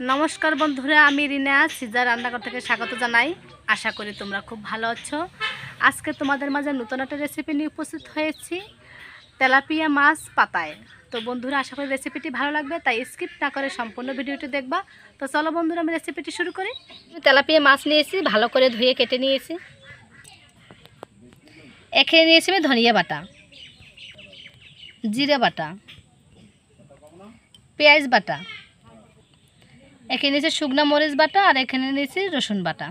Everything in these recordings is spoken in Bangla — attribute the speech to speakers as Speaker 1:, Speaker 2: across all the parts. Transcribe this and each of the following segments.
Speaker 1: নমস্কার বন্ধুরা, আমি রিনা সিজা রান্নাঘর থেকে স্বাগত জানাই। আশা করি তোমরা খুব ভালো আছো। আজকে তোমাদের মাঝে নতুন একটা রেসিপি নিয়ে উপস্থিত হয়েছি, তেলাপিয়া মাছ পাতায়। তো বন্ধুরা, আশা করি রেসিপিটি ভালো লাগবে, তাই স্কিপ না করে সম্পূর্ণ ভিডিওটি দেখবা। তো চলো বন্ধুরা, আমি রেসিপিটি শুরু করি। তেলাপিয়া মাছ নিয়েছি, ভালো করে ধুয়ে কেটে নিয়েছি। এখানে নিয়েছি আমি ধনিয়া বাটা, জিরে বাটা, পেঁয়াজ বাটা, এখানে নিয়েছি শুকনো মরিচ বাটা, আর এখানে নিয়েছি রসুন বাটা,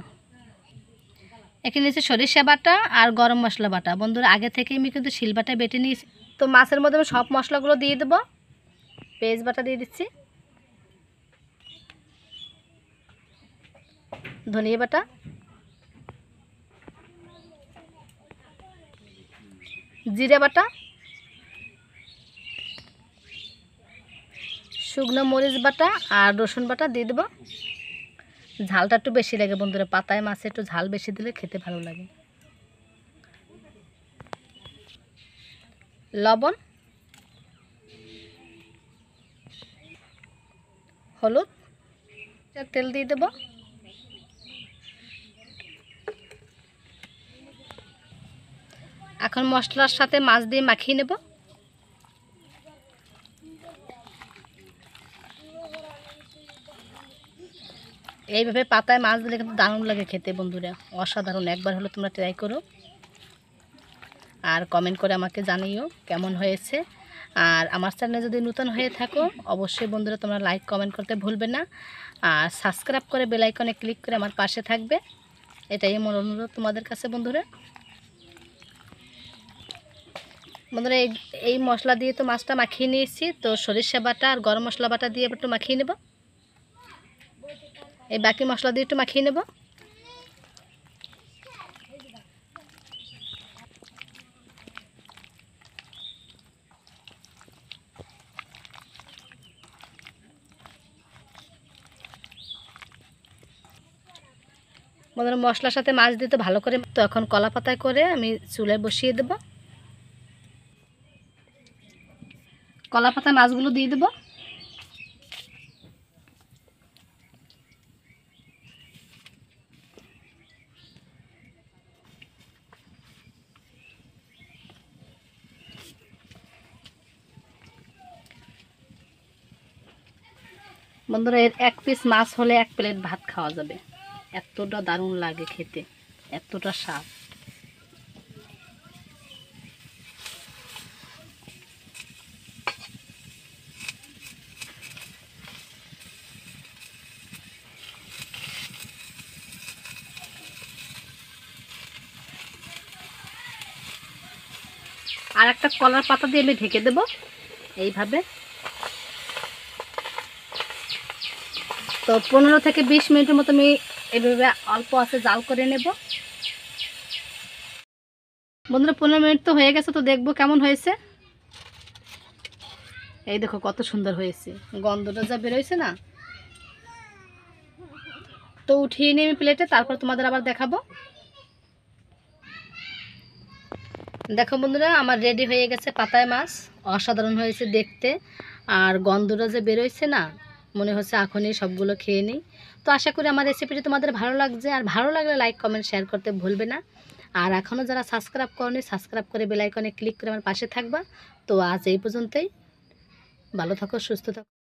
Speaker 1: এখানে নিয়েছি সরিষা বাটা আর গরম মশলা বাটা। বন্ধুরা, আগে থেকে আমি কিন্তু শিলবাটায় বেটে নিয়েছি। তো মাছের মধ্যে আমি সব মশলাগুলো দিয়ে দেবো। পেঁয়াজ বাটা দিয়ে দিচ্ছি, ধনিয়া বাটা, জিরে বাটা, শুকনো মরিচ বাটা আর রসুন বাটা দিয়ে দেবো। ঝালটা একটু বেশি লাগে বন্ধুরা, পাতায় মাছে একটু ঝাল বেশি দিলে খেতে ভালো লাগে। লবণ, হলুদ, তেল দিয়ে দেবো। এখন মশলার সাথে মাছ দিয়ে মাখিয়ে নেব। এইভাবে পাতায় মাছ দিলে কিন্তু দারুণ লাগে খেতে বন্ধুরা, অসাধারণ। একবার হলো তোমরা ট্রাই করো আর কমেন্ট করে আমাকে জানিও কেমন হয়েছে। আর আমার চ্যানেলে যদি নতুন হয়ে থাকো, অবশ্যই বন্ধুরা তোমরা লাইক কমেন্ট করতে ভুলবে না, আর সাবস্ক্রাইব করে বেল আইকনে ক্লিক করে আমার পাশে থাকবে। এটাই আমার অনুরোধ তোমাদের কাছে বন্ধুরা। বন্ধুরা, এই মশলা দিয়ে তো মাছটা মাখিয়ে নিয়েছি। তো সরিষা বাটা আর গরম মশলা বাটা দিয়ে একটু মাখিয়ে নেব। এই বাকি মশলা দিয়ে একটু মাখিয়ে নেব। বন্ধুরা, মশলার সাথে মাছ দিতে ভালো করে, তো এখন কলা পাতায় করে আমি চুলায় বসিয়ে দেব। কলা পাতায় মাছগুলো দিয়ে দেব। বন্ধুরা, এর এক পিস মাছ হলে এক প্লেট ভাত খাওয়া যাবে, এতটা দারুণ লাগে খেতে, এতটা স্বাদ। আর একটা কলার পাতা দিয়ে আমি ঢেকে দেব এইভাবে। তো 15 থেকে 20 মিনিটের মতো আমি এইভাবে অল্প আছে জাল করে নেব। বন্ধুরা, 15 মিনিট তো হয়ে গেছে, তো দেখবো কেমন হয়েছে। এই দেখো কত সুন্দর হয়েছে, গন্ধটা যা বেরোইছে না। তো উঠিয়ে নিয়ে আমি প্লেটে, তারপর তোমাদের আবার দেখাবো। দেখো বন্ধুরা, আমার রেডি হয়ে গেছে পাতায় মাছ। অসাধারণ হয়েছে দেখতে, আর গন্ধটা যে বেরোইছে না, মনে হচ্ছে এখনই সবগুলো খেয়ে নিই। তো আশা করি আমার রেসিপিটি তোমাদের ভালো লাগছে, আর ভালো লাগলে লাইক কমেন্ট শেয়ার করতে ভুলবে না। আর এখনও যারা সাবস্ক্রাইব করনি, সাবস্ক্রাইব করে বেল আইকনে ক্লিক করে আমার পাশে থাকবা। তো আজ এই পর্যন্তই। ভালো থাকো, সুস্থ থাকো।